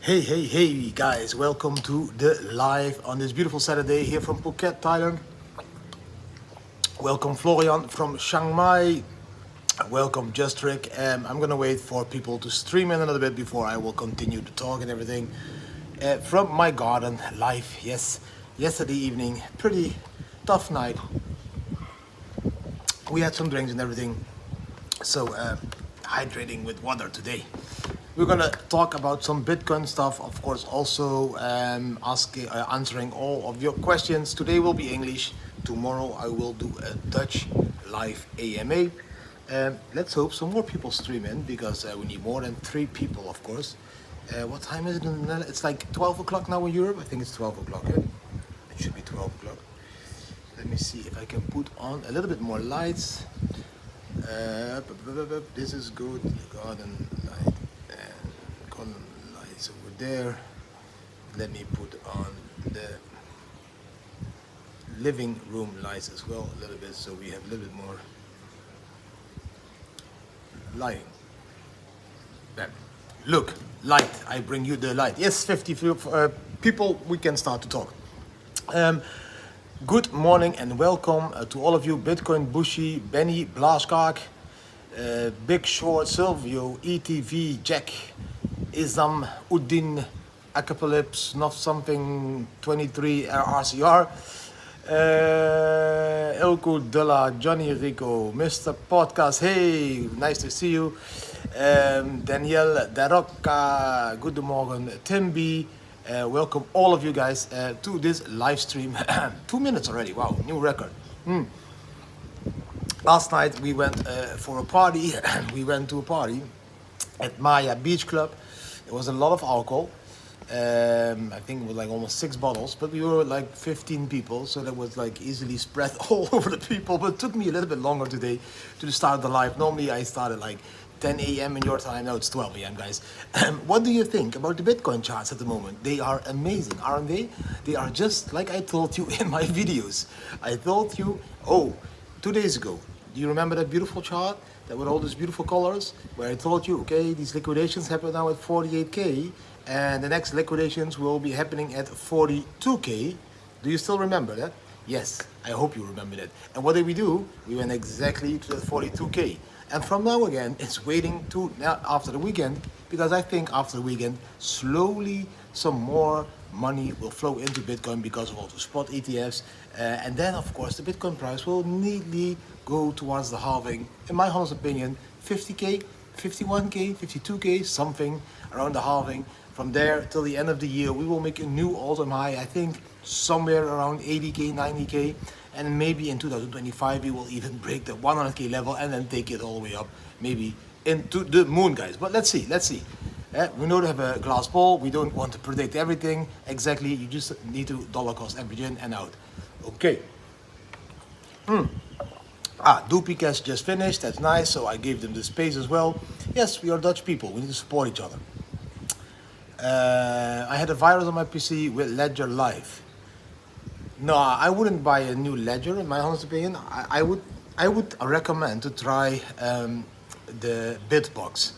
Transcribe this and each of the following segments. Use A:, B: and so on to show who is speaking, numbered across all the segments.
A: Hey guys, welcome to the live on this beautiful Saturday here from Phuket, Thailand. Welcome Florian from Chiang Mai. Welcome Justrick. I'm gonna wait for people to stream in a little bit before I will continue to talk and everything. From my garden, live, yes. Yesterday evening, pretty tough night. We had some drinks and everything. So hydrating with water today. We're gonna talk about some Bitcoin stuff, of course. Also answering all of your questions. Today will be English. Tomorrow I will do a Dutch live AMA. Let's hope some more people stream in because we need more than 3 people, of course. What time is it in the Netherlands? It's like 12 o'clock now in Europe. I think it's 12 o'clock. Eh? It should be 12 o'clock. Let me see if I can put on a little bit more lights. This is good. Garden light and garden lights over there. Let me put on the living room lights as well a little bit, so we have a little bit more lighting. Bam. Look, light. I bring you the light. Yes, 50 people. We can start to talk. Good morning and welcome to all of you. Bitcoin Bushy, Benny, Blaskak, Big Short, Silvio, ETV, Jack, Isam, Udin, Acapalypse, not something 23 RCR, Elko Della, Johnny Rico, Mr. Podcast, hey, nice to see you. Danielle Darocca, good morning, Tim B. Welcome all of you guys to this live stream. 2 minutes already, wow, new record. Last night we went for a party. We went to a party at Maya Beach Club. There was a lot of alcohol. I think it was like almost 6 bottles, but we were like 15 people, so that was like easily spread all over the people. But it took me a little bit longer today to start the live. Normally I started like 10 a.m. in your time. Now it's 12 a.m. guys. What do you think about the Bitcoin charts at the moment? They are amazing, aren't they? They are just like I told you in my videos. I told you, 2 days ago. Do you remember that beautiful chart that with all these beautiful colors? Where I told you, okay, these liquidations happen now at 48K and the next liquidations will be happening at 42K. Do you still remember that? Yes, I hope you remember that. And what did we do? We went exactly to the 42K. And from now again, it's waiting to after the weekend, because I think after the weekend, slowly some more money will flow into Bitcoin because of all the spot ETFs. And then, of course, the Bitcoin price will neatly go towards the halving. In my honest opinion, 50K, 51K, 52K, something around the halving. From there till the end of the year, we will make a new all-time high, I think somewhere around 80K, 90K. And maybe in 2025 we will even break the 100K level and then take it all the way up, maybe into the moon, guys. But let's see. We know to have a glass ball. We don't want to predict everything exactly. You just need to dollar cost average in and out. Okay. Doopy Cash just finished. That's nice. So I gave them the space as well. Yes, we are Dutch people. We need to support each other. I had a virus on my PC with Ledger Live. No, I wouldn't buy a new ledger. In my honest opinion, I would recommend to try the Bitbox.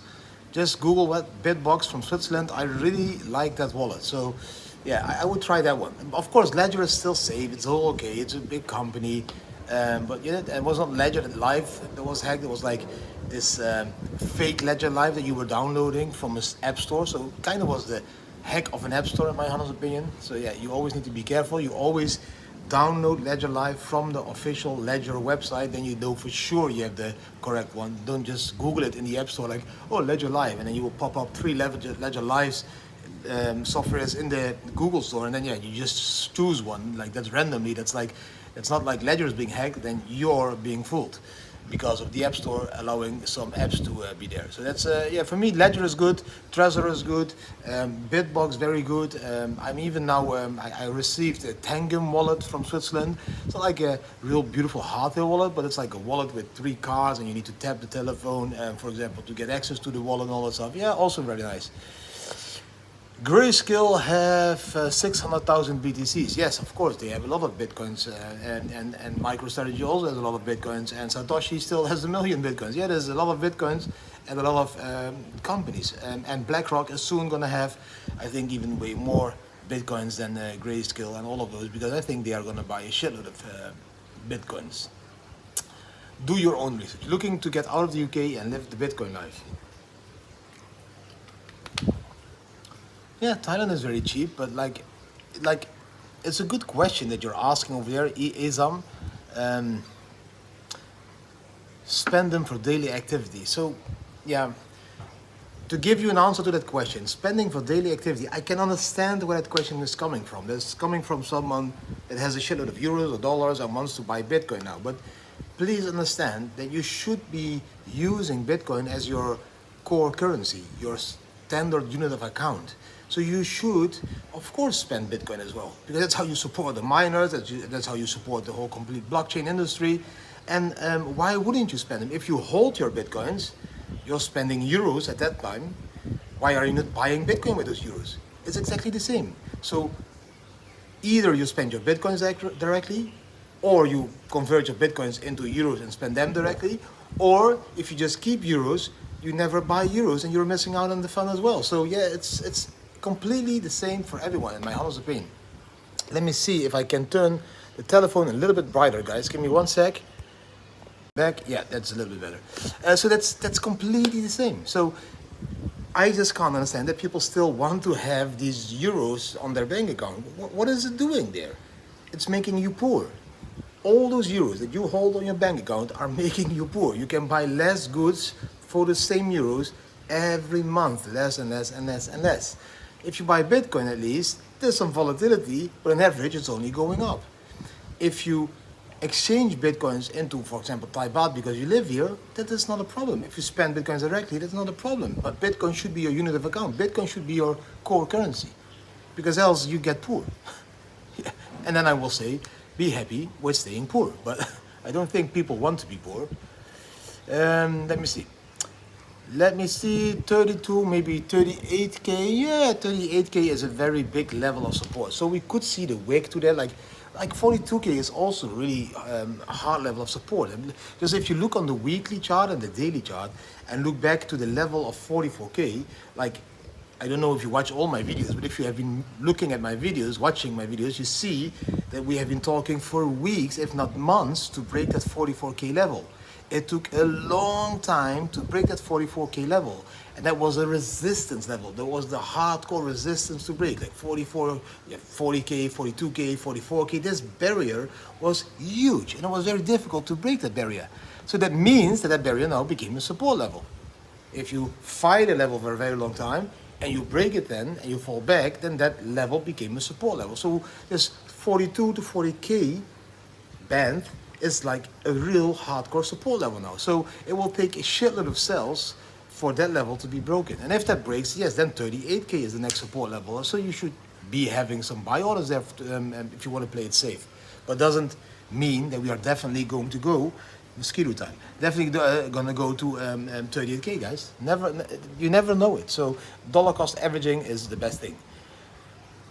A: Just Google what Bitbox from Switzerland. I really like that wallet. So yeah, I would try that one. Of course, Ledger is still safe. It's all okay. It's a big company, but yeah, it was not Ledger Live that was hacked. It was like this fake Ledger Live that you were downloading from an app store. So it kind of was the hack of an app store in my honest opinion. So yeah, you always need to be careful. You always download Ledger Live from the official Ledger website, then you know for sure you have the correct one. Don't just Google it in the app store like, oh, Ledger Live, and then you will pop up 3 Ledger Lives softwares in the Google store, and then yeah, you just choose one like that's randomly. That's not like Ledger is being hacked, then you're being fooled because of the app store allowing some apps to be there. So that's yeah, for me Ledger is good, Trezor is good, Bitbox very good. I'm even now I received a Tangum wallet from Switzerland. It's not like a real beautiful hardware wallet, but it's like a wallet with 3 cards and you need to tap the telephone for example to get access to the wallet and all that stuff. Yeah, also very nice. Grayscale have 600,000 BTCs. Yes, of course, they have a lot of Bitcoins, and MicroStrategy also has a lot of Bitcoins, and Satoshi still has 1 million Bitcoins. Yeah, there's a lot of Bitcoins, and a lot of companies. And BlackRock is soon going to have, I think, even way more Bitcoins than Grayscale and all of those, because I think they are going to buy a shitload of Bitcoins. Do your own research. Looking to get out of the UK and live the Bitcoin life. Yeah, Thailand is very cheap, but like it's a good question that you're asking over there, Izam. Spend them for daily activity. So, yeah, to give you an answer to that question, spending for daily activity, I can understand where that question is coming from. That's coming from someone that has a shitload of euros or dollars and wants to buy Bitcoin now. But please understand that you should be using Bitcoin as your core currency, your standard unit of account. So you should, of course, spend Bitcoin as well, because that's how you support the miners, that's how you support the whole complete blockchain industry. And why wouldn't you spend them? If you hold your Bitcoins, you're spending euros at that time. Why are you not buying Bitcoin with those euros? It's exactly the same. So either you spend your Bitcoins directly, or you convert your Bitcoins into euros and spend them directly, or if you just keep euros, you never buy euros and you're missing out on the fun as well. So yeah, it's completely the same for everyone, in my honest opinion. Let me see if I can turn the telephone a little bit brighter, guys. Give me one sec. Back, yeah, that's a little bit better. So that's completely the same. So I just can't understand that people still want to have these euros on their bank account. What is it doing there? It's making you poor. All those euros that you hold on your bank account are making you poor. You can buy less goods for the same euros every month, less and less and less and less. If you buy Bitcoin, at least, there's some volatility, but on average, it's only going up. If you exchange Bitcoins into, for example, Thai baht because you live here, that is not a problem. If you spend Bitcoins directly, that's not a problem. But Bitcoin should be your unit of account. Bitcoin should be your core currency, because else you get poor. Yeah. And then I will say, be happy with staying poor. But I don't think people want to be poor. Let me see, 32, maybe 38K. Yeah, 38K is a very big level of support. So we could see the wick to that. Like 42K is also really a hard level of support. Because if you look on the weekly chart and the daily chart and look back to the level of 44K, like, I don't know if you watch all my videos, but if you have been looking at my videos, watching my videos, you see that we have been talking for weeks, if not months, to break that 44K level. It took a long time to break that 44K level. And that was a resistance level. That was the hardcore resistance to break, like 44, 40K, 42K, 44K. This barrier was huge, and it was very difficult to break that barrier. So that means that that barrier now became a support level. If you fight a level for a very long time, and you break it then, and you fall back, then that level became a support level. So this 42 to 40K band is like a real hardcore support level now. So it will take a shitload of cells for that level to be broken. And if that breaks, yes, then 38K is the next support level. So you should be having some buy orders there if you want to play it safe. But doesn't mean that we are definitely going to go mosquito time. Definitely gonna go to 38K, guys. You never know it. So dollar cost averaging is the best thing.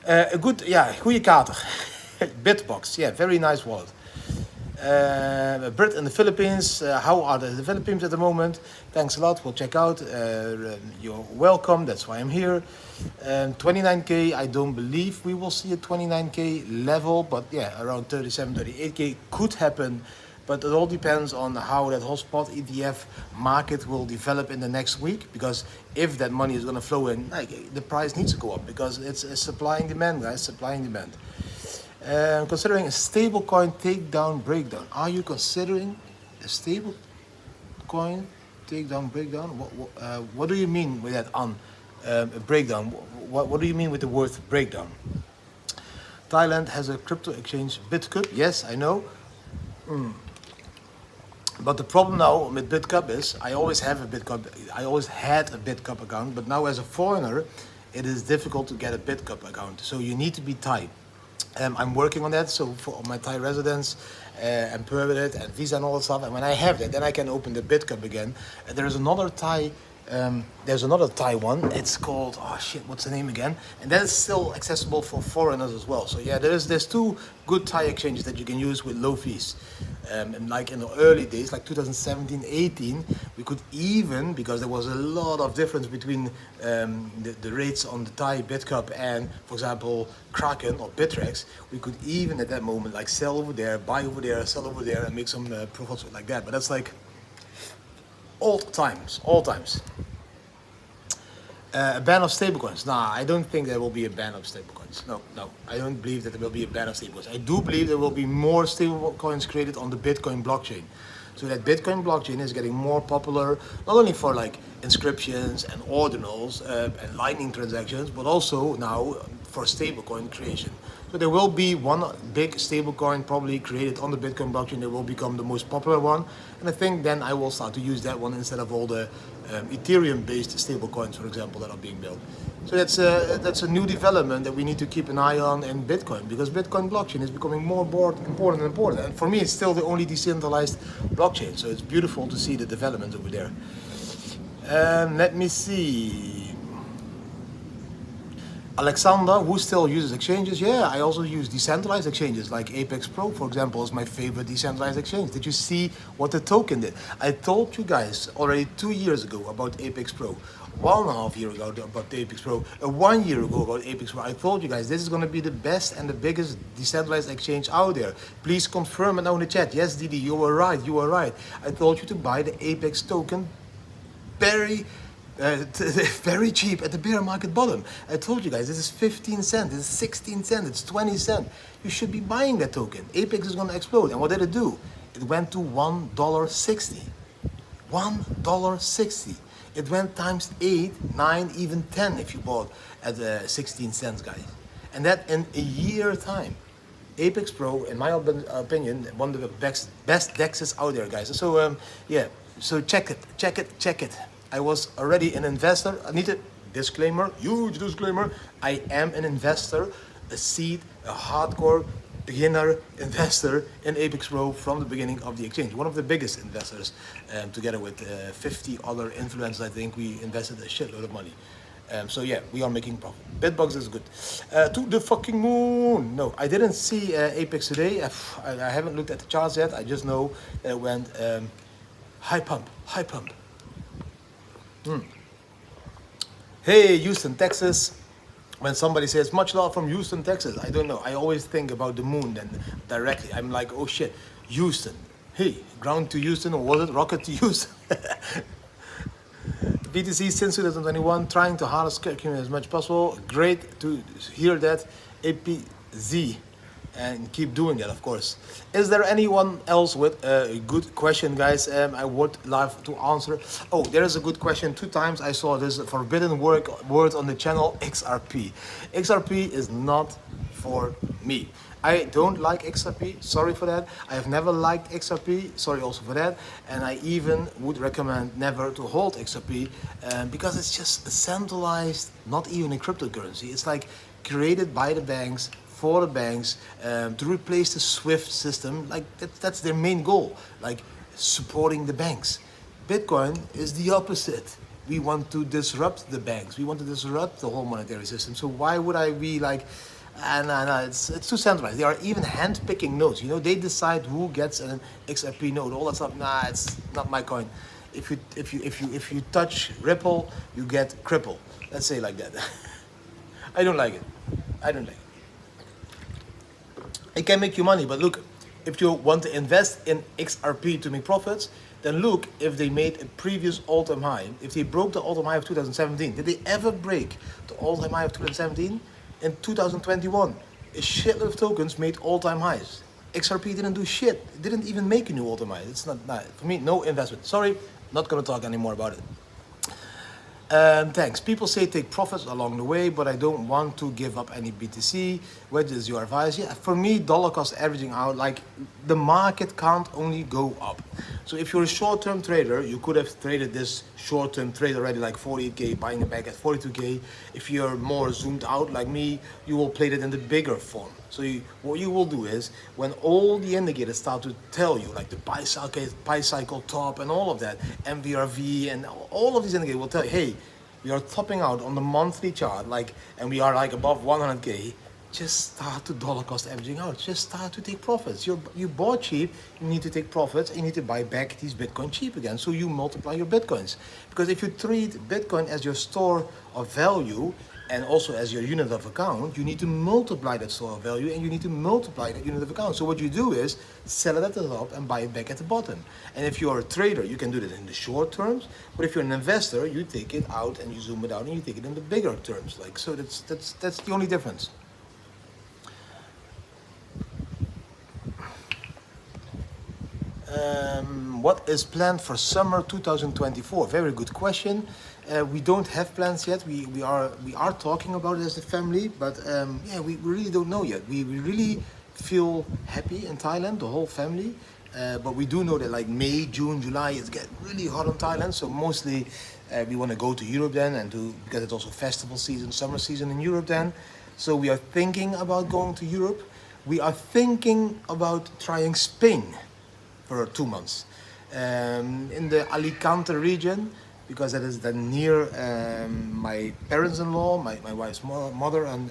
A: A good, yeah, goede kater. Bitbox, yeah, very nice wallet. Brit in the Philippines. How are the Philippines at the moment? Thanks a lot. We'll check out. You're welcome. That's why I'm here. 29K. I don't believe we will see a 29K level, but yeah, around 37, 38K could happen. But it all depends on how that whole spot ETF market will develop in the next week. Because if that money is going to flow in, like, the price needs to go up, because it's a supply and demand, guys. Supply and demand. Considering a stable coin takedown breakdown. Are you considering a stable coin takedown breakdown? What do you mean with that a breakdown? What do you mean with the word breakdown? Thailand has a crypto exchange, BitCup. Yes, I know. But the problem now with BitCup is I always had a BitCup account, but now as a foreigner, it is difficult to get a BitCup account. So you need to be Thai. I'm working on that, so for my Thai residence and permanent and visa and all that stuff. And when I have that, then I can open the BitCup again. And there is another Thai There's another Thai one. It's called, oh shit, what's the name again? And that is still accessible for foreigners as well. So yeah, there's two good Thai exchanges that you can use with low fees. And like in the early days, like 2017, 18, we could even, because there was a lot of difference between the rates on the Thai BitCup and, for example, Kraken or Bittrex, we could even at that moment like sell over there, buy over there, sell over there, and make some profits like that. But that's like old times, all times. A ban of stablecoins. Nah, I don't think there will be a ban of stablecoins. No, I don't believe that there will be a ban of stablecoins. I do believe there will be more stablecoins created on the Bitcoin blockchain. So that Bitcoin blockchain is getting more popular, not only for like inscriptions and ordinals and lightning transactions, but also now for stablecoin creation. So there will be one big stablecoin probably created on the Bitcoin blockchain that will become the most popular one. And I think then I will start to use that one instead of all the Ethereum-based stablecoins, for example, that are being built. So that's a new development that we need to keep an eye on in Bitcoin, because Bitcoin blockchain is becoming more important and important. And for me, it's still the only decentralized blockchain. So it's beautiful to see the development over there. Let me see. Alexander, who still uses exchanges? Yeah, I also use decentralized exchanges like Apex Pro, for example, is my favorite decentralized exchange. Did you see what the token did? I told you guys already 2 years ago about Apex Pro, 1.5 years ago about the Apex Pro, 1 year ago about Apex Pro. I told you guys this is going to be the best and the biggest decentralized exchange out there. Please confirm it now in the chat. Yes, Didi, you were right, you were right. I told you to buy the Apex token very cheap at the bear market bottom. I told you guys this is 15 cents, this is 16 cents, it's 20 cents. You should be buying that token. Apex is going to explode. And what did it do? It went to $1.60. $1.60. It went times 8, 9, even 10 if you bought at 16 cents, guys. And that in a year time. Apex Pro, in my opinion, one of the best dexes out there, guys. So yeah, so check it. I was already an investor. I need a disclaimer, huge disclaimer. I am an investor, a seed, a hardcore beginner investor in Apex Pro from the beginning of the exchange. One of the biggest investors, together with 50 other influencers. I think we invested a shitload of money. So yeah, we are making profit. Bitbox is good. To the fucking moon. No, I didn't see Apex today. I haven't looked at the charts yet. I just know that it went high pump. Hey, Houston, Texas. When somebody says much love from Houston, Texas, I don't know. I always think about the moon then directly. I'm like, oh shit, Houston. Hey, ground to Houston, or was it rocket to Houston? BTC since 2021, trying to harness curriculum as much as possible. Great to hear that. APZ. And keep doing that, of course. Is there anyone else with a good question, guys? I would love to answer. Oh, there is a good question. 2 times I saw this forbidden word on the channel, XRP. XRP is not for me. I don't like XRP, sorry for that. I have never liked XRP, sorry also for that. And I even would recommend never to hold XRP because it's just a centralized, not even a cryptocurrency. It's like created by the banks, for the banks, to replace the SWIFT system. Like that's their main goal, like supporting the banks. Bitcoin is the opposite. We want to disrupt the banks. We want to disrupt the whole monetary system. So why would I be like, no, it's too centralized. They are even hand-picking nodes. You know, they decide who gets an XRP node, all that stuff. Nah, it's not my coin. If you touch Ripple, you get cripple. Let's say like that. I don't like it. It can make you money, but look, if you want to invest in XRP to make profits, then look if they made a previous all-time high. If they broke the all-time high of 2017, did they ever break the all-time high of 2017? In 2021, a shitload of tokens made all-time highs. XRP didn't do shit. It didn't even make a new all-time high. It's not for me, no investment. Sorry, not gonna talk anymore about it. Thanks. People say take profits along the way, but I don't want to give up any BTC. What is your advice? Yeah, for me, dollar cost averaging out, like the market can't only go up. So if you're a short-term trader, you could have traded this short-term trade already like 48K, buying it back at 42K. If you're more zoomed out like me, you will play it in the bigger form. So what you will do is, when all the indicators start to tell you, like the buy cycle top and all of that, MVRV and all of these indicators will tell you, hey, we are topping out on the monthly chart, like, and we are like above 100K, just start to dollar cost averaging out. Just start to take profits. You bought cheap, you need to take profits, and you need to buy back these Bitcoin cheap again. So you multiply your Bitcoins. Because if you treat Bitcoin as your store of value, and also as your unit of account, you need to multiply that store of value and you need to multiply that unit of account. So what you do is sell it at the top and buy it back at the bottom. And if you're a trader, you can do that in the short terms. But if you're an investor, you take it out and you zoom it out and you take it in the bigger terms. Like, so that's the only difference. What is planned for summer 2024? Very good question. We don't have plans yet. We are talking about it as a family, but yeah, we really don't know yet. We really feel happy in Thailand, the whole family. But we do know that like May, June, July, it's get really hot in Thailand. So mostly we want to go to Europe then, because it's also festival season, summer season in Europe then. So we are thinking about going to Europe. We are thinking about trying Spain for 2 months in the Alicante region, because that is then near my parents-in-law, my wife's mother and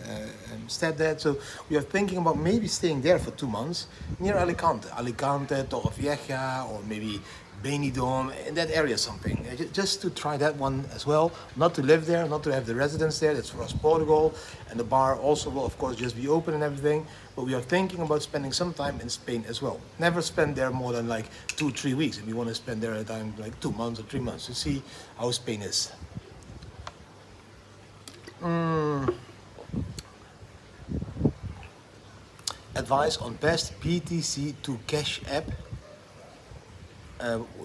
A: stepdad. So we are thinking about maybe staying there for 2 months near Alicante, Torrevieja, or maybe Benidorm, in that area something, just to try that one as well. Not to live there, not to have the residence there, that's for us Portugal, and the bar also will of course just be open and everything, but we are thinking about spending some time in Spain as well. Never spend there more than like 2-3 weeks, and we want to spend there a time like 2 months or 3 months to see how Spain is. Advice on best BTC to cash app.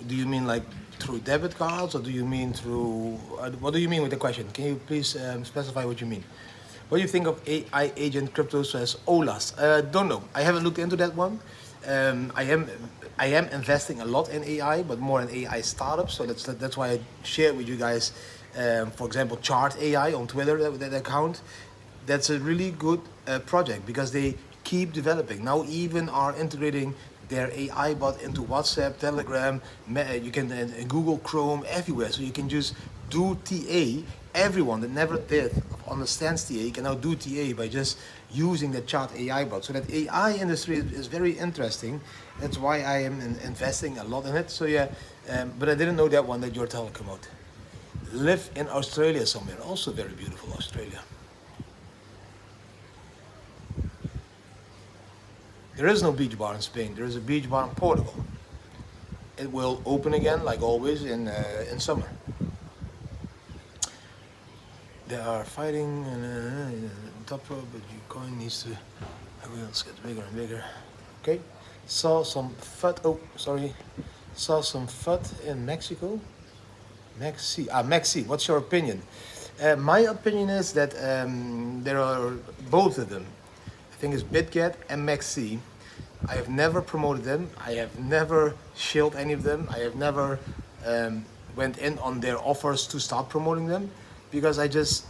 A: Do you mean like through debit cards, or do you mean through, what do you mean with the question? Can you please specify what you mean? What do you think of AI agent cryptos as OLAs? Don't know. I haven't looked into that one. I am investing a lot in AI, but more in AI startups. So that's why I share with you guys, for example, Chart AI on Twitter, that account. That's a really good project, because they keep developing. Now even are integrating their AI bot into WhatsApp, Telegram, you can Google Chrome, everywhere. So you can just do TA. Everyone that never did understands TA can now do TA by just using the Chart AI bot. So that AI industry is very interesting. That's why I am investing a lot in it. So yeah, but I didn't know that one that you're talking about. Live in Australia somewhere, also very beautiful Australia. There is no beach bar in Spain. There is a beach bar in Portugal. It will open again, like always, in summer. They are fighting in the top row, but your coin needs to. Everyone's gets bigger and bigger. Okay. Saw some FUD. Oh, sorry. Saw some FUD in Mexico. Maxi. What's your opinion? My opinion is that there are both of them. I think it's BitGet and Maxi. I have never promoted them. I have never shilled any of them. I have never went in on their offers to start promoting them, because it just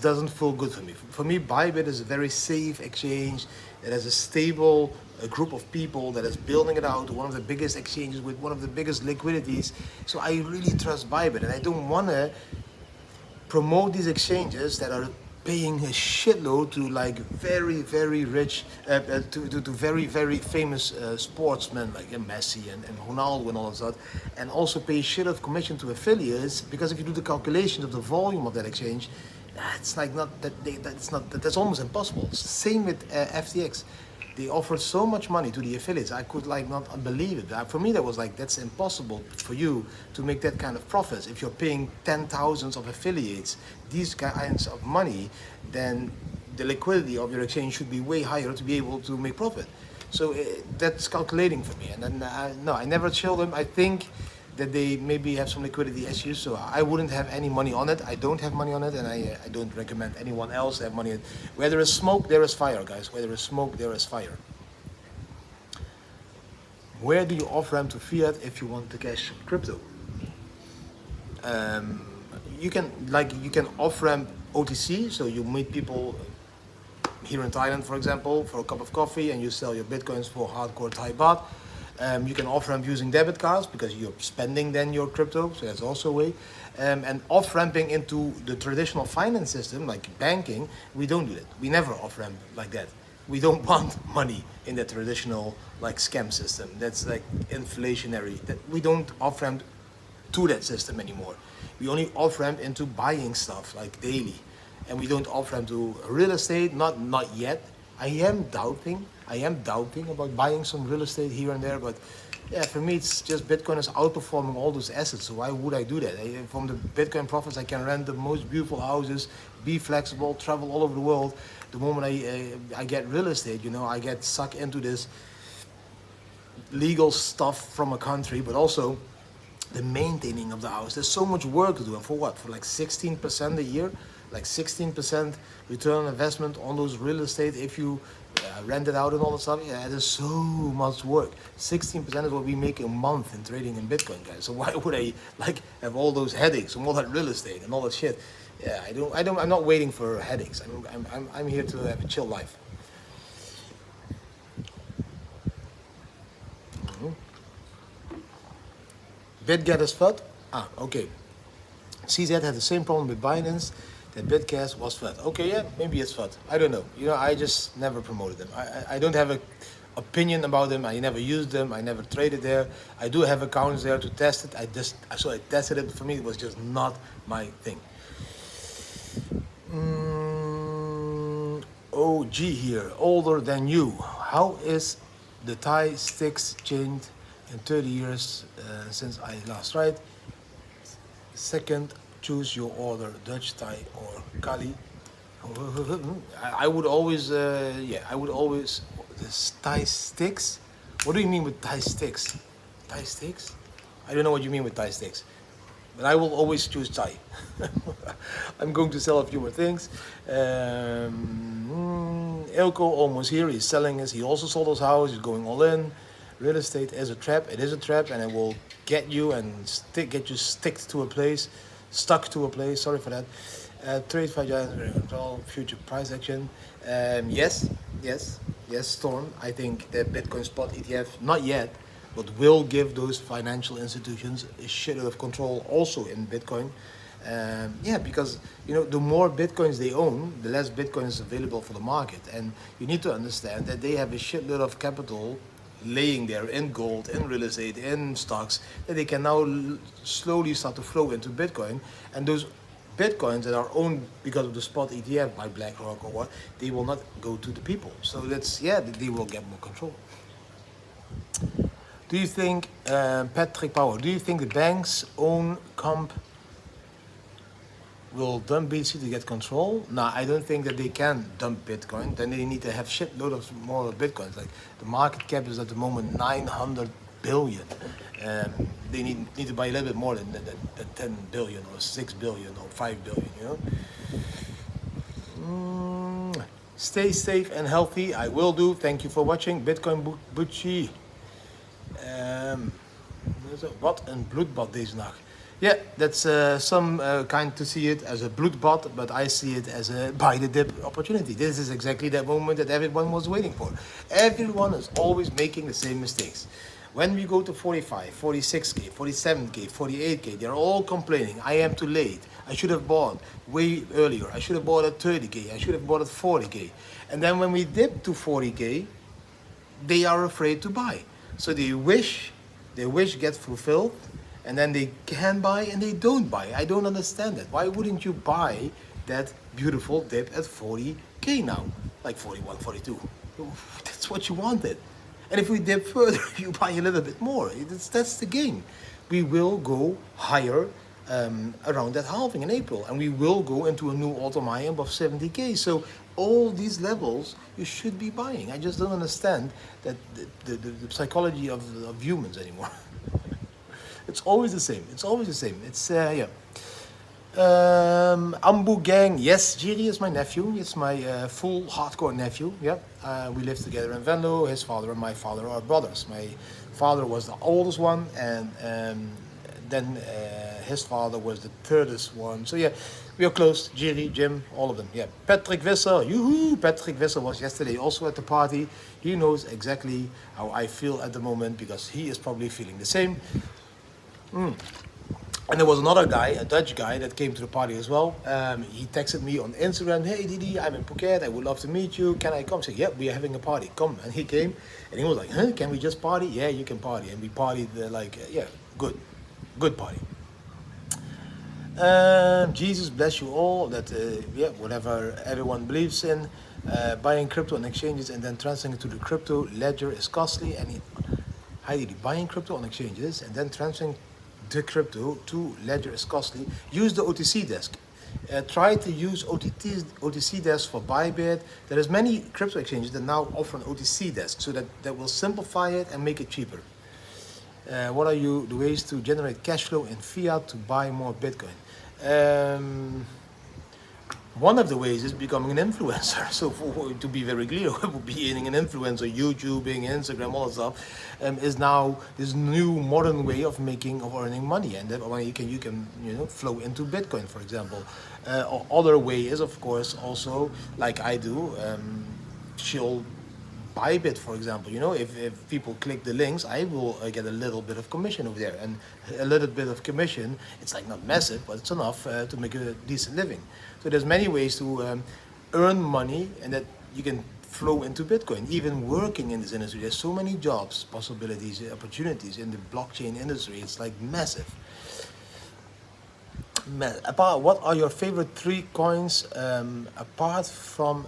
A: doesn't feel good for me. For me, Bybit is a very safe exchange. It has a stable group of people that is building it out, one of the biggest exchanges with one of the biggest liquidities. So I really trust Bybit, and I don't want to promote these exchanges that are paying a shitload to like very, very rich, to very, very famous sportsmen like Messi and Ronaldo and all of that, and also pay a shit of commission to affiliates, because if you do the calculation of the volume of that exchange, that's like not that that's almost impossible. It's the same with FTX. They offered so much money to the affiliates, I could like not believe it. For me, that was like, that's impossible for you to make that kind of profits. If you're paying 10,000s of affiliates these kinds of money, then the liquidity of your exchange should be way higher to be able to make profit. So that's calculating for me. And then, no, I never chill them. I think that they maybe have some liquidity issues. So I wouldn't have any money on it. I don't have money on it, and I don't recommend anyone else have money on it. Where there is smoke, there is fire, guys. Where there is smoke, there is fire. Where do you off-ramp to fiat if you want to cash crypto? You can off-ramp OTC, so you meet people here in Thailand, for example, for a cup of coffee, and you sell your bitcoins for hardcore Thai baht. You can off-ramp using debit cards because you're spending then your crypto, so that's also a way. And off-ramping into the traditional finance system, like banking, we don't do that. We never off-ramp like that. We don't want money in the traditional like scam system. That's like inflationary. That we don't off-ramp to that system anymore. We only off-ramp into buying stuff like daily, and we don't off-ramp to real estate. Not yet. I am doubting about buying some real estate here and there, but yeah, for me it's just Bitcoin is outperforming all those assets. So why would I do that? From the Bitcoin profits, I can rent the most beautiful houses, be flexible, travel all over the world. The moment I get real estate, you know, I get sucked into this legal stuff from a country, but also the maintaining of the house. There's so much work to do, and for what? For like 16% a year, like 16% return on investment on those real estate if you rent it out and all that stuff. Yeah, there's so much work. 16% is what we make a month in trading in Bitcoin, guys. So why would I like have all those headaches and all that real estate and all that shit? Yeah, I'm not waiting for headaches. I'm here to have a chill life. BitGet is FUD? Ah, okay. CZ had the same problem with Binance, that BitCast was FUD. Okay, yeah, maybe it's FUD. I don't know. You know, I just never promoted them. I don't have an opinion about them. I never used them. I never traded there. I do have accounts there to test it. I tested it. For me, it was just not my thing. OG here, older than you. How is the Thai sticks changed in 30 years since I last tried? Second, choose your order, Dutch, Thai, or Kali. I would always, the Thai sticks? What do you mean with Thai sticks? Thai sticks? I don't know what you mean with Thai sticks. But I will always choose Thai. I'm going to sell a few more things. Elko almost here. He's selling his. He also sold his house. He's going all in. Real estate is a trap. It is a trap, and it will get you and get you stuck to a place. Sorry for that. Trade for giant future price action. Yes. Storm. I think the Bitcoin spot ETF not yet, but will give those financial institutions a shitload of control also in Bitcoin. Because you know, the more Bitcoins they own, the less Bitcoin is available for the market, and you need to understand that they have a shitload of capital laying there in gold, in real estate, in stocks, that they can now slowly start to flow into Bitcoin, and those Bitcoins that are owned because of the spot ETF by BlackRock or what, they will not go to the people. So they will get more control. Do you think, Patrick Power, do you think the banks own comp will dump BTC to get control? No, I don't think that they can dump Bitcoin. Then they need to have shitload of more Bitcoins. Like the market cap is at the moment 900 billion. They need to buy a little bit more than 10 billion or 6 billion or 5 billion, you know? Stay safe and healthy. I will do. Thank you for watching. Bitcoin Bucci. Wat een bloedbad deze nacht. Yeah, that's some kind to see it as a bloedbad, but I see it as a buy the dip opportunity. This is exactly that moment that everyone was waiting for. Everyone is always making the same mistakes. When we go to 45, 46K, 47K, 48K, they're all complaining, I am too late. I should have bought way earlier. I should have bought at 30K. I should have bought at 40K. And then when we dip to 40K, they are afraid to buy. So their wish gets fulfilled, and then they can buy and they don't buy. I don't understand that. Why wouldn't you buy that beautiful dip at 40K now? Like 41, 42. That's what you wanted. And if we dip further, you buy a little bit more. That's the game. We will go higher around that halving in April, and we will go into a new all-time high above 70K. So all these levels you should be buying. I just don't understand that the psychology of humans anymore. It's always the same. It's always the same. It's yeah. Ambu Gang, yes, Jiri is my nephew. It's my full hardcore nephew. Yeah, we live together in Venlo. His father and my father are brothers. My father was the oldest one, and then his father was the thirdest one. So yeah, we are close. Jiri, Jim, all of them. Yeah, Patrick Visser, yoo-hoo! Patrick Visser was yesterday also at the party. He knows exactly how I feel at the moment because he is probably feeling the same. And there was another guy, a Dutch guy, that came to the party as well. He texted me on Instagram, hey Didi, I'm in Phuket, I would love to meet you. Can I come? I said, yeah, we are having a party, come. And he came, and he was like, huh, can we just party? Yeah, you can party. And we partied yeah, good party. Jesus bless you all, that, yeah, whatever everyone believes in, buying crypto on exchanges and then transferring it to the crypto ledger is costly. And hi Didi, buying crypto on exchanges and then transferring the crypto to ledger is costly. Use the OTC desk. Try to use OTC desk for Bybit. There is many crypto exchanges that now offer an OTC desk, so that will simplify it and make it cheaper. What are the ways to generate cash flow in fiat to buy more Bitcoin? One of the ways is becoming an influencer. So to be very clear, being an influencer, YouTubing, Instagram, all that stuff, is now this new modern way of earning money, and that money you can flow into Bitcoin, for example. Other way is of course also like I do, chill Bybit, for example. If people click the links, I will get a little bit of commission over there, and a little bit of commission, it's like not massive, but it's enough to make a decent living. So there's many ways to earn money, and that you can flow into Bitcoin. Even working in this industry, there's so many jobs, possibilities, opportunities in the blockchain industry. It's like massive. What are your favorite 3 coins apart from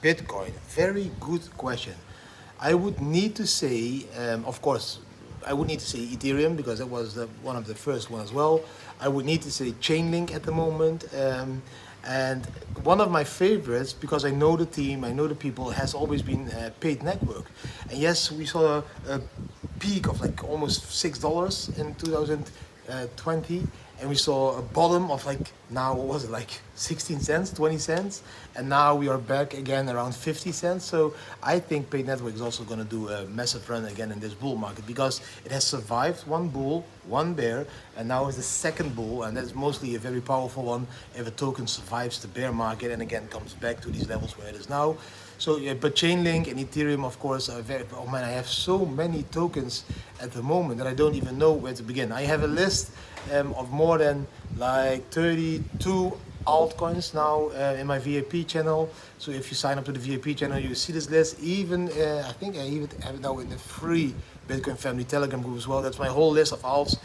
A: Bitcoin? Very good question. I would need to say, of course, I would need to say Ethereum because that was one of the first one as well. I would need to say Chainlink at the moment. And one of my favorites, because I know the team, I know the people, has always been Paid Network. And yes, we saw a peak of like almost $6 in 2020. And we saw a bottom of like, now what was it, like 16 cents, 20 cents, and now we are back again around 50 cents. So I think Paid Network is also going to do a massive run again in this bull market because it has survived one bull, one bear, and now is the second bull, and that's mostly a very powerful one if a token survives the bear market and again comes back to these levels where it is now. So yeah, but Chainlink and Ethereum, of course, are very, oh man, I have so many tokens at the moment that I don't even know where to begin. I have a list of more than like 32 altcoins now in my VIP channel. So if you sign up to the VIP channel, you see this list. Even I think I even have it now in the free Bitcoin Family Telegram group as well. That's my whole list of alts,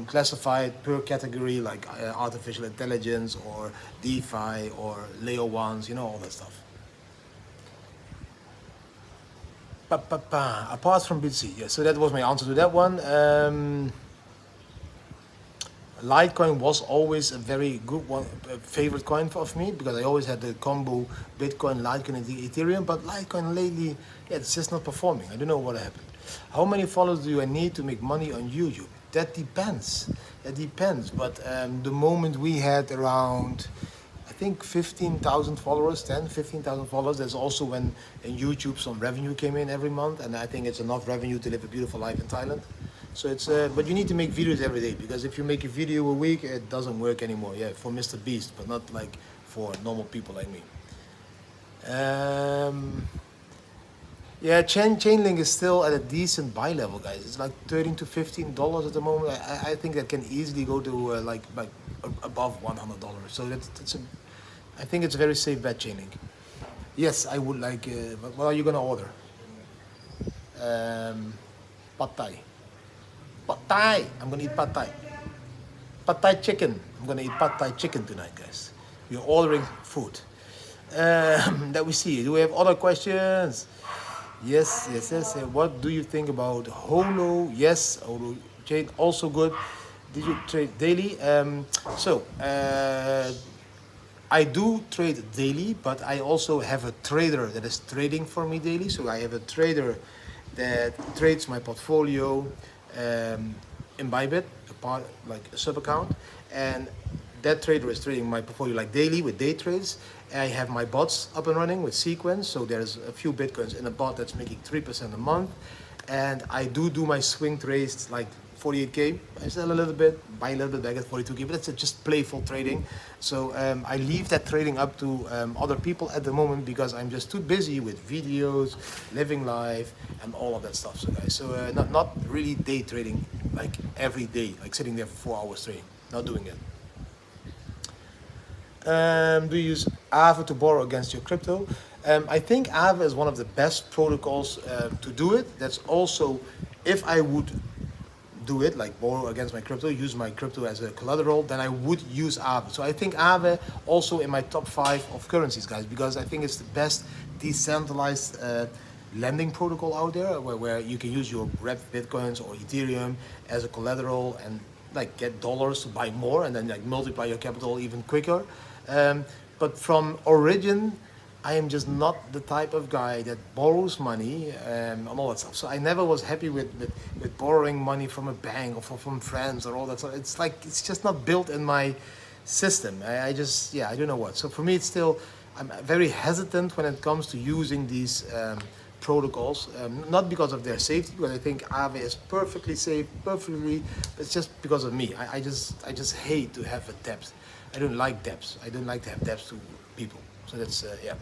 A: classified per category, like artificial intelligence or DeFi or layer ones, all that stuff. Apart from BTC, yeah. So that was my answer to that one. Litecoin was always a very good one, a favorite coin of me because I always had the combo Bitcoin, Litecoin, and Ethereum. But Litecoin lately, yeah, it's just not performing. I don't know what happened. How many followers do I need to make money on YouTube? That depends. It depends. But the moment we had around, I think 15,000 followers, 15,000 followers. That's also when in YouTube some revenue came in every month, and I think it's enough revenue to live a beautiful life in Thailand. So it's, but you need to make videos every day because if you make a video a week, it doesn't work anymore. Yeah, for Mr. Beast, but not like for normal people like me. Yeah, Chainlink is still at a decent buy level, guys. It's like $13 to $15 at the moment. I think that can easily go to like above $100. So that's a, I think it's a very safe bet, Chainlink. Yes, I would like. What are you gonna order? Pad Thai. Pad Thai. I'm gonna eat Pad Thai. Pad Thai chicken. I'm gonna eat Pad Thai chicken tonight, guys. We're ordering food. That we see. Do we have other questions? Yes. What do you think about Holo? Yes, Holo chain also good. Did you trade daily? I do trade daily, but I also have a trader that is trading for me daily. So I have a trader that trades my portfolio in Bybit, a part like a sub account, and that trader is trading my portfolio like daily with day trades. I have my bots up and running with Sequence, so there's a few Bitcoins in a bot that's making 3% a month. And I do my swing trades like 48K. I sell a little bit, buy a little bit back at 42K, but that's just playful trading. So I leave that trading up to other people at the moment because I'm just too busy with videos, living life, and all of that stuff. So guys, so not really day trading like every day, like sitting there for 4 hours trading. Not doing it. Do you use Aave to borrow against your crypto? I think Aave is one of the best protocols to do it. That's also, if I would do it, like borrow against my crypto, use my crypto as a collateral, then I would use Aave. So I think Aave also in my top 5 of currencies, guys, because I think it's the best decentralized lending protocol out there, where you can use your wrapped Bitcoins or Ethereum as a collateral and like get dollars to buy more and then like multiply your capital even quicker. But from origin, I am just not the type of guy that borrows money and all that stuff. So I never was happy with borrowing money from a bank or from friends or all that stuff. It's like, it's just not built in my system. I just, yeah, I don't know what. So for me, it's still, I'm very hesitant when it comes to using these protocols, not because of their safety, because I think Aave is perfectly safe, perfectly, it's just because of me. I just hate to have a debt. I don't like debts. I don't like to have debts to people. So that's, yeah.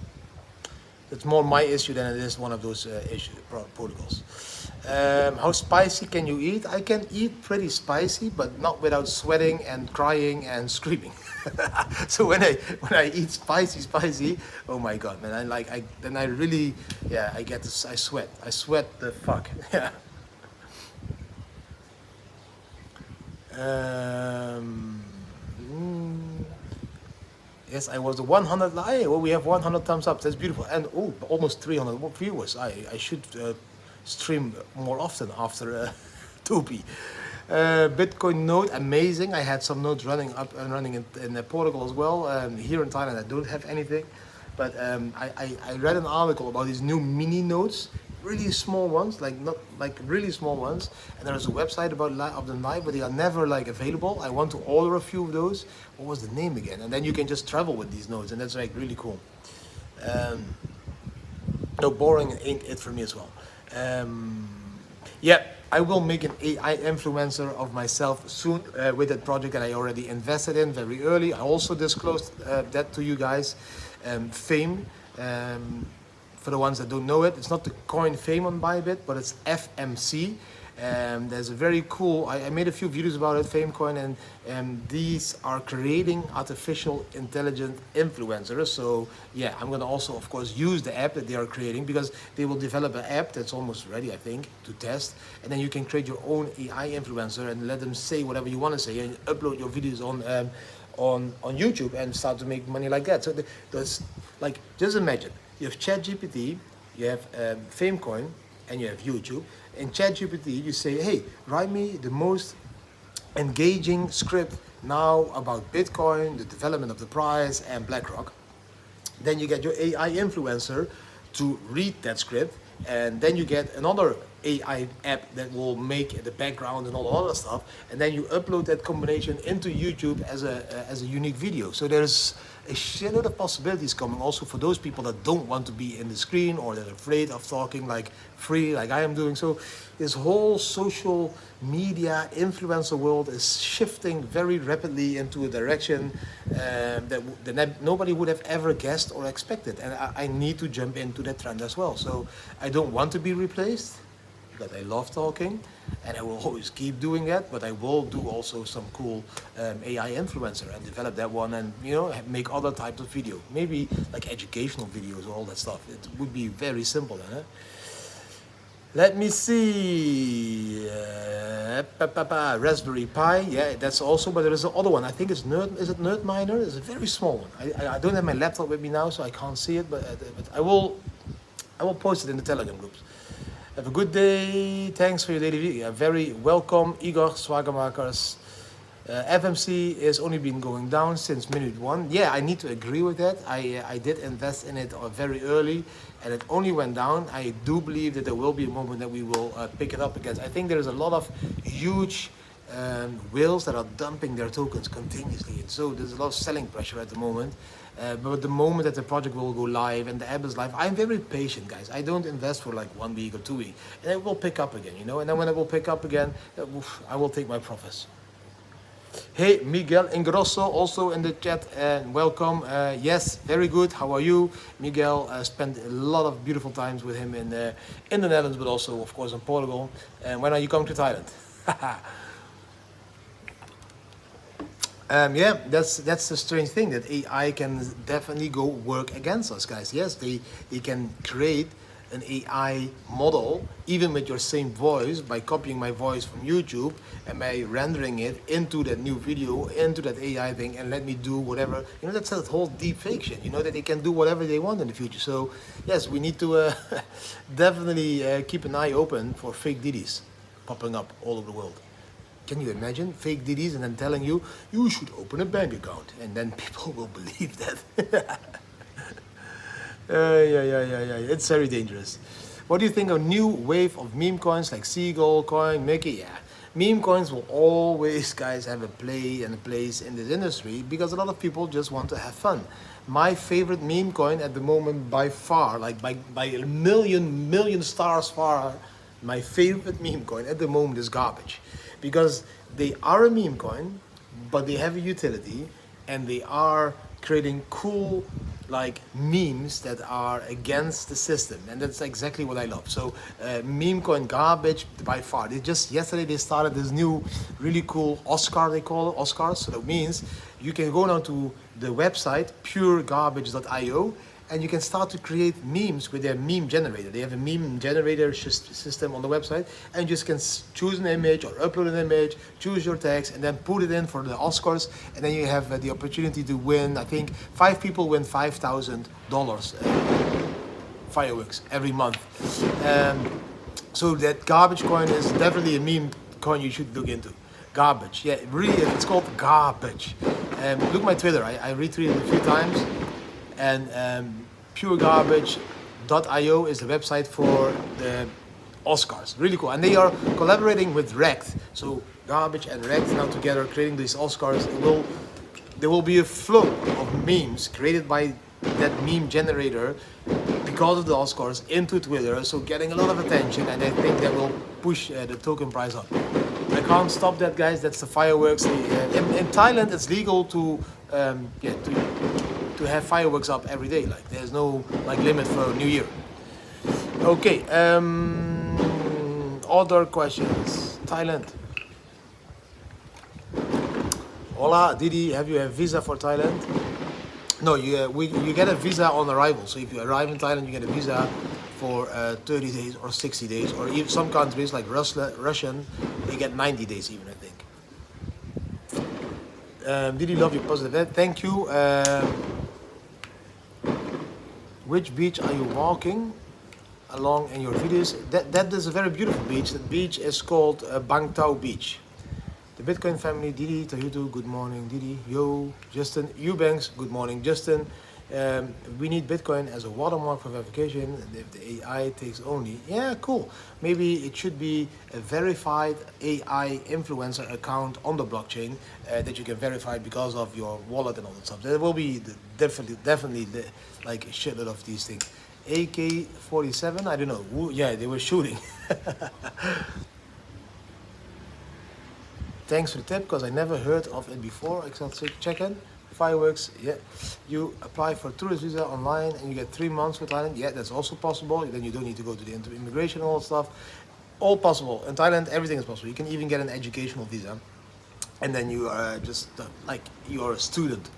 A: That's more my issue than it is one of those protocols. How spicy can you eat? I can eat pretty spicy, but not without sweating and crying and screaming. So when I eat spicy, oh my god, man! Then I really, yeah, I get this. I sweat the fuck. Yeah. Yes, I was the 100. Well, we have 100 thumbs up. That's beautiful, and oh, almost 300 viewers. I should stream more often after Topi. Bitcoin node, amazing. I had some nodes running up and running in Portugal as well. Here in Thailand, I don't have anything, but I read an article about these new mini nodes, really small ones, like not like really small ones. And there is a website of them live, but they are never like available. I want to order a few of those. What was the name again? And then you can just travel with these nodes, and that's like really cool. No, boring ain't it for me as well. Yeah, I will make an AI influencer of myself soon with that project that I already invested in very early. I also disclosed that to you guys. Fame, for the ones that don't know it, it's not the coin Fame on Bybit, but it's FMC. There's a very cool, I made a few videos about it, Famecoin, and these are creating artificial intelligent influencers. So yeah, I'm gonna also of course use the app that they are creating, because they will develop an app that's almost ready, I think, to test, and then you can create your own AI influencer and let them say whatever you want to say and upload your videos on YouTube and start to make money like that. So that's like, just imagine, you have ChatGPT, you have Famecoin, and you have YouTube. In ChatGPT, you say, hey, write me the most engaging script now about Bitcoin, the development of the price, and BlackRock. Then you get your AI influencer to read that script, and then you get another AI app that will make the background and all the other stuff, and then you upload that combination into YouTube as a unique video. So there's a shitload of possibilities coming also for those people that don't want to be in the screen, or that are afraid of talking like free like I am doing. So this whole social media influencer world is shifting very rapidly into a direction that nobody would have ever guessed or expected, and I need to jump into that trend as well. So I don't want to be replaced, because I love talking, and I will always keep doing that, but I will do also some cool AI influencer and develop that one, and make other types of video, maybe like educational videos or all that stuff. It would be very simple then. Let me see. Raspberry Pi, yeah, that's also, but there is another one. I think it's Is it Nerd Miner? It's a very small one. I don't have my laptop with me now, so I can't see it, but I will post it in the Telegram groups. Have a good day. Thanks for your daily video. Yeah, very welcome, Igor Swagermakers. FMC has only been going down since minute 1. Yeah, I need to agree with that. I did invest in it very early, and it only went down. I do believe that there will be a moment that we will pick it up again. I think there is a lot of huge whales that are dumping their tokens continuously. And so there's a lot of selling pressure at the moment. But the moment that the project will go live and the app is live, I'm very patient, guys. I don't invest for like 1 week or 2 weeks, and it will pick up again, you know. And then when it will pick up again, I will take my profits. Hey, Miguel Ingrosso, also in the chat, and welcome. Yes, very good. How are you, Miguel? Spent a lot of beautiful times with him in the Netherlands, but also, of course, in Portugal. And when are you coming to Thailand? Yeah, that's the strange thing, that AI can definitely go work against us, guys. Yes, they can create an AI model even with your same voice by copying my voice from YouTube and by rendering it into that new video, into that AI thing, and let me do whatever. You know, that's that whole deep fake shit. You know, that they can do whatever they want in the future. So yes, we need to definitely keep an eye open for fake Didis popping up all over the world. Can you imagine fake Didis and then telling you, you should open a bank account, and then people will believe that. Yeah. It's very dangerous. What do you think of new wave of meme coins like Seagull coin, Mickey? Yeah, meme coins will always, guys, have a place in this industry because a lot of people just want to have fun. My favorite meme coin at the moment, by far, like by a million stars far, my favorite meme coin at the moment is Garbage, because they are a meme coin, but they have a utility, and they are creating cool like memes that are against the system, and that's exactly what I love. So meme coin Garbage by far. Yesterday they started this new really cool Oscar, they call it Oscars. So that means you can go now to the website puregarbage.io, and you can start to create memes with their meme generator. They have a meme generator system on the website, and you just can choose an image or upload an image, choose your text, and then put it in for the Oscars, and then you have the opportunity to win. I think 5 people win $5,000 fireworks every month. So that Garbage coin is definitely a meme coin you should look into. Garbage, yeah, really, it's called Garbage. Look at my Twitter, I retweeted it a few times. And puregarbage.io is the website for the Oscars. Really cool. And they are collaborating with Rect. So Garbage and Rect now together creating these Oscars. There will be a flow of memes created by that meme generator because of the Oscars into Twitter. So getting a lot of attention, and I think that will push the token price up. I can't stop that, guys. That's the fireworks. In Thailand, it's legal to have fireworks up every day. Like there's no like limit for New Year. Okay. Other questions. Thailand. Hola, Didi. Have you a visa for Thailand? No, you get a visa on arrival. So if you arrive in Thailand, you get a visa for 30 days or 60 days, or even some countries like Russian, they get 90 days even, I think. Didi, love you positive. Thank you. Which beach are you walking along in your videos? That is a very beautiful beach. That beach is called Bang Tao Beach. The Bitcoin family, Didi, Taihuttu, good morning, Didi. Yo, Justin, Eubanks, good morning, Justin. We need Bitcoin as a watermark for verification. If the AI takes only, yeah, cool. Maybe it should be a verified AI influencer account on the blockchain that you can verify because of your wallet and all that stuff. There will be definitely like a shitload of these things. AK-47, I don't know. Yeah, they were shooting. Thanks for the tip, because I never heard of it before. Excel check in. Fireworks, yeah. You apply for tourist visa online and you get 3 months for Thailand. Yeah, that's also possible. Then you don't need to go to the immigration and all that stuff. All possible. In Thailand, everything is possible. You can even get an educational visa. And then you are just like, you are a student.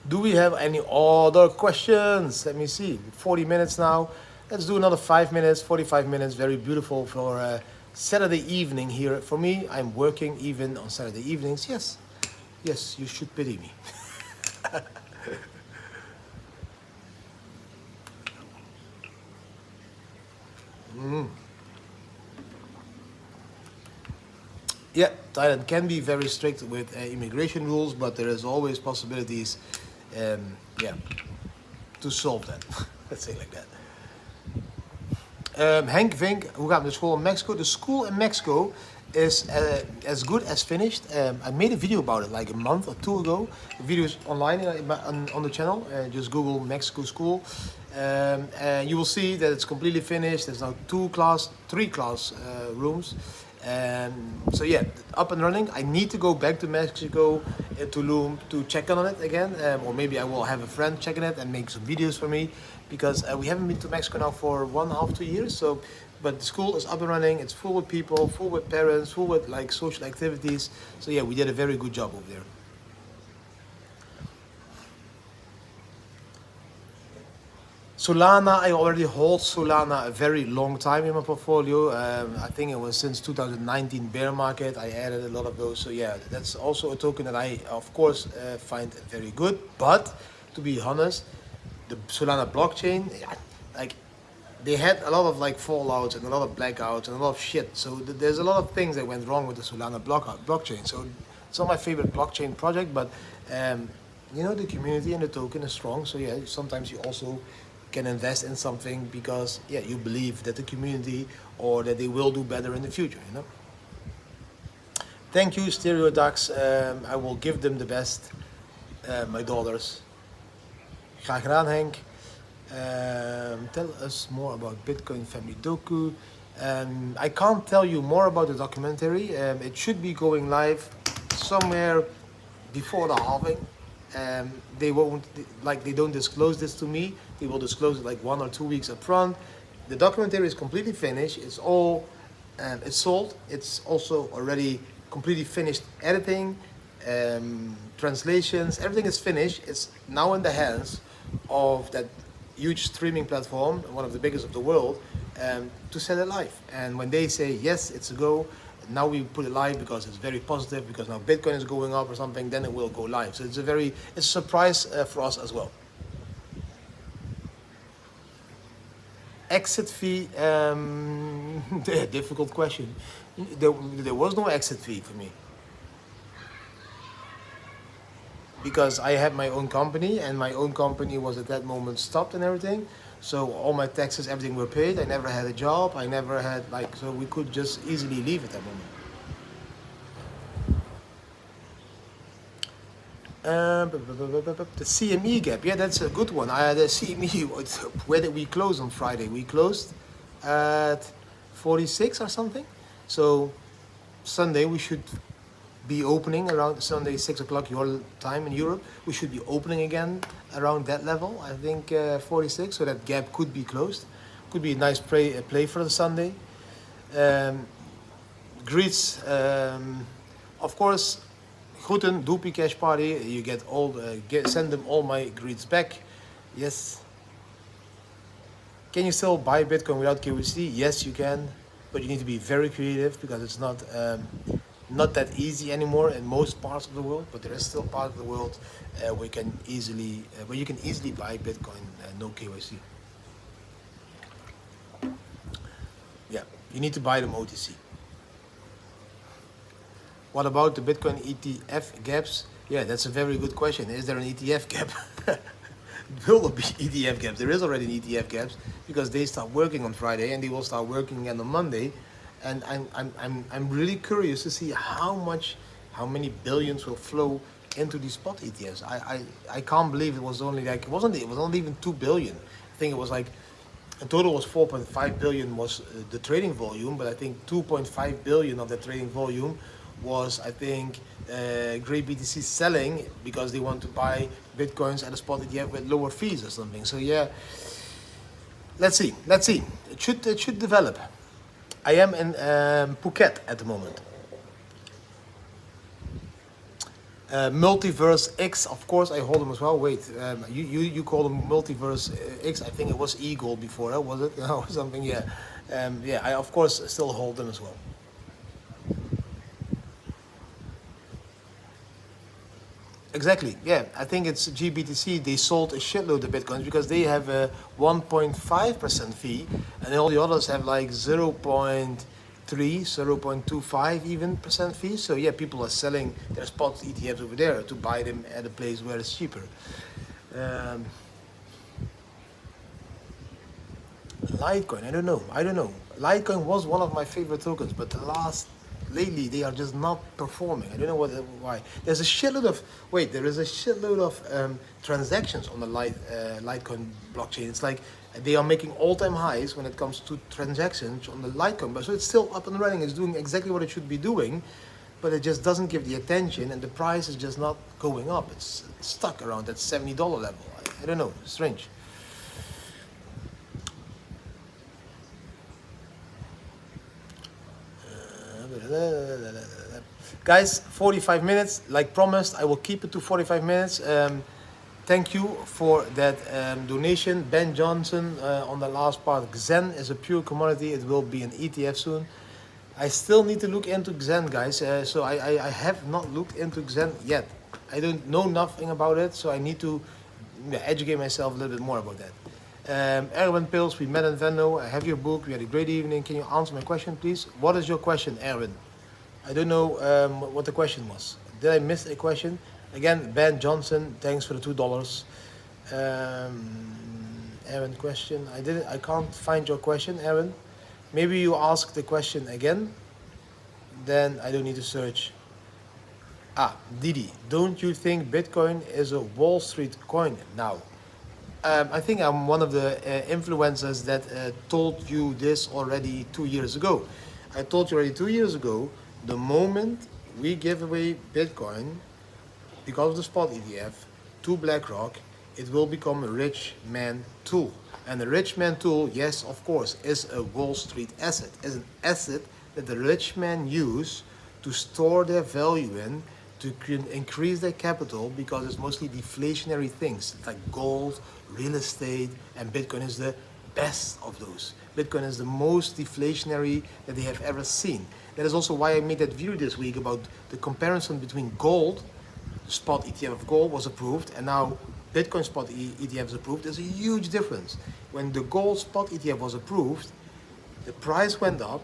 A: Do we have any other questions? Let me see. 40 minutes now. Let's do another 5 minutes, 45 minutes. Very beautiful for Saturday evening here. For me, I'm working even on Saturday evenings. Yes, you should pity me. Yeah, Thailand can be very strict with immigration rules, but there is always possibilities, to solve that. Let's say like that. Henk Vink, hoe gaat het met de school in Mexico? The school in Mexico is as good as finished. I made a video about it like a month or two ago. The video is online on the channel. Just Google Mexico school. You will see that it's completely finished. There's now three class rooms. So yeah, up and running. I need to go back to Mexico, Tulum, to check on it again. Or maybe I will have a friend checking it and make some videos for me. Because we haven't been to Mexico now for 1.5 to 2 years. So, but the school is up and running. It's full with people, full with parents, full with like social activities. So yeah, we did a very good job over there. Solana, I already hold Solana a very long time in my portfolio. I think it was since 2019 bear market. I added a lot of those. So yeah, that's also a token that I, of course, find very good. But to be honest, the Solana blockchain, like they had a lot of like fallouts and a lot of blackouts and a lot of shit. So there's a lot of things that went wrong with the Solana blockchain. So it's not my favorite blockchain project, but you know, the community and the token is strong. So yeah, sometimes you also can invest in something because yeah, you believe that the community or that they will do better in the future, you know. Thank you, Stereoducks. I will give them the best, my daughters. Graag gedaan, Henk. Tell us more about Bitcoin Family Doku. I can't tell you more about the documentary. It should be going live somewhere before the halving. They won't, like, they don't disclose this to me. They will disclose it like 1 or 2 weeks up front. The documentary is completely finished. It's all, it's sold. It's also already completely finished editing, translations. Everything is finished. It's now in the hands of that huge streaming platform, one of the biggest of the world, to sell it live. And when they say yes, it's a go, now we put it live because it's very positive, because now Bitcoin is going up or something, then it will go live. So it's a surprise for us as well. Exit fee, difficult question. There was no exit fee for me. Because I had my own company, and my own company was at that moment stopped and everything. So all my taxes, everything were paid. I never had a job. I never had so we could just easily leave at that moment. The CME gap, yeah, that's a good one. The CME, where did we close on Friday? We closed at 46 or something. So Sunday we should be opening around Sunday 6 o'clock your time in Europe. We should be opening again around that level. I think 46. So that gap could be closed. Could be a nice play for the Sunday. Greets, of course. Groeten, Doopie Cash Party. You get all send them all my greets back. Yes. Can you still buy Bitcoin without KYC? Yes, you can, but you need to be very creative because it's not that easy anymore in most parts of the world, but there is still part of the world where you can easily buy Bitcoin no KYC. Yeah, you need to buy them OTC. What about the Bitcoin ETF gaps? Yeah, that's a very good question. Is there an ETF gap? Will there be ETF gaps? There is already an ETF gaps because they start working on Friday and they will start working again on Monday. And I'm really curious to see how many billions will flow into these spot ETFs. I can't believe it was only like it wasn't even 2 billion. I think it was like in total was 4.5 billion was the trading volume, but I think 2.5 billion of the trading volume was, I think, Great BTC selling because they want to buy Bitcoins at a spot ETF with lower fees or something. So yeah, let's see. It should develop. I am in Phuket at the moment. Multiverse X, of course, I hold them as well. Wait, you call them Multiverse X? I think it was Eagle before, was it? Or something? Yeah, yeah. I of course still hold them as well. Exactly. Yeah, I think it's GBTC. They sold a shitload of Bitcoins because they have a 1.5% fee, and all the others have like 0.3, 0.25 even percent fee. So yeah, people are selling their spot ETFs over there to buy them at a place where it's cheaper. Litecoin, I don't know. Litecoin was one of my favorite tokens, but lately they are just not performing. I don't know why. There's a shitload of transactions on the Litecoin blockchain. It's like they are making all-time highs when it comes to transactions on the Litecoin. But so it's still up and running. It's doing exactly what it should be doing, but it just doesn't give the attention, and the price is just not going up. It's stuck around that $70 level. I don't know. Strange. Guys, 45 minutes, like promised. I will keep it to 45 minutes. Thank you for that donation. Ben Johnson on the last part. Xen is a pure commodity. It will be an ETF soon. I still need to look into Xen, guys. So I have not looked into Xen yet. I don't know nothing about it, so I need to educate myself a little bit more about that. Erwin Pils, we met in Venlo. I have your book. We had a great evening. Can you answer my question, please? What is your question, Erwin? I don't know what the question was. Did I miss a question? Again, Ben Johnson, thanks for the $2. Erwin, question. I can't find your question, Erwin. Maybe you ask the question again. Then I don't need to search. Didi, don't you think Bitcoin is a Wall Street coin now? I think I'm one of the influencers that told you this already 2 years ago. I told you already 2 years ago, the moment we give away Bitcoin, because of the spot ETF, to BlackRock, it will become a rich man tool. And a rich man tool, yes, of course, is a Wall Street asset. Is an asset that the rich men use to store their value in, to increase their capital, because it's mostly deflationary things like gold, real estate, and Bitcoin is the best of those. Bitcoin is the most deflationary that they have ever seen. That is also why I made that video this week about the comparison between gold. The spot ETF of gold was approved, and now Bitcoin spot ETF is approved. There's a huge difference. When the gold spot ETF was approved, the price went up,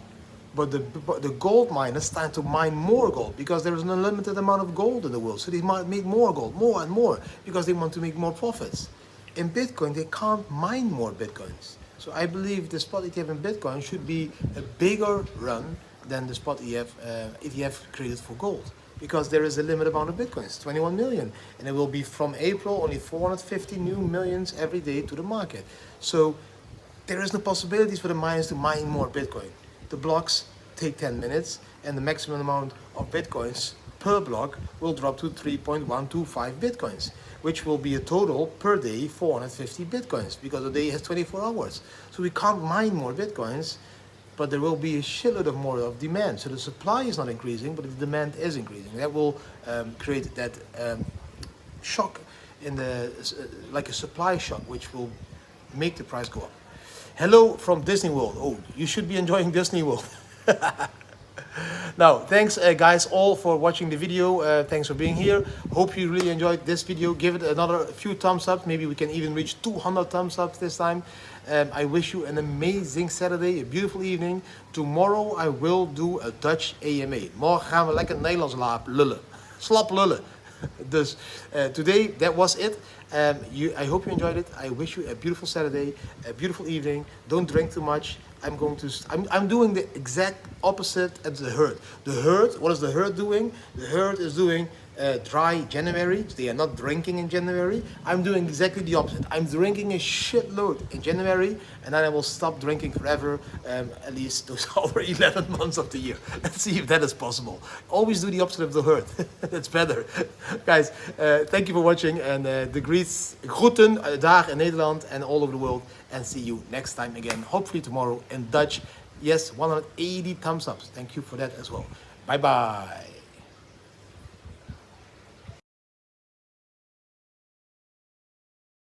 A: but the gold miners started to mine more gold because there is an unlimited amount of gold in the world. So they might make more gold, more and more, because they want to make more profits. In Bitcoin, they can't mine more Bitcoins. So I believe the spot ETF in Bitcoin should be a bigger run than the spot ETF created for gold, because there is a limited amount of Bitcoins, 21 million. And it will be from April, only 450 new millions every day to the market. So there is no possibilities for the miners to mine more Bitcoin. The blocks take 10 minutes, and the maximum amount of Bitcoins per block will drop to 3.125 Bitcoins, which will be a total per day 450 Bitcoins, because the day has 24 hours. So we can't mine more Bitcoins, but there will be a shitload of more of demand. So the supply is not increasing, but the demand is increasing. That will create that shock in the, like a supply shock, which will make the price go up. Hello from Disney World. Oh, you should be enjoying Disney World. Now, thanks guys all for watching the video. Thanks for being here. Hope you really enjoyed this video. Give it another few thumbs up. Maybe we can even reach 200 thumbs up this time. I wish you an amazing Saturday, a beautiful evening. Tomorrow I will do a Dutch AMA. Morgen gaan we lekker Nederlands lullen. Slap lullen. Dus today, that was it. I hope you enjoyed it. I wish you a beautiful Saturday, a beautiful evening. Don't drink too much. I'm doing the exact opposite as the herd. The herd, what is the herd doing? The herd is doing dry January. They are not drinking in January. I'm doing exactly the opposite. I'm drinking a shitload in January, and then I will stop drinking forever, at least those over 11 months of the year. Let's see if that is possible. Always do the opposite of the herd. That's better. Guys, thank you for watching, and the groeten daar in Nederland and all over the world, and see you next time again, hopefully tomorrow in Dutch. Yes, 180 thumbs up. Thank you for that as well. Bye bye.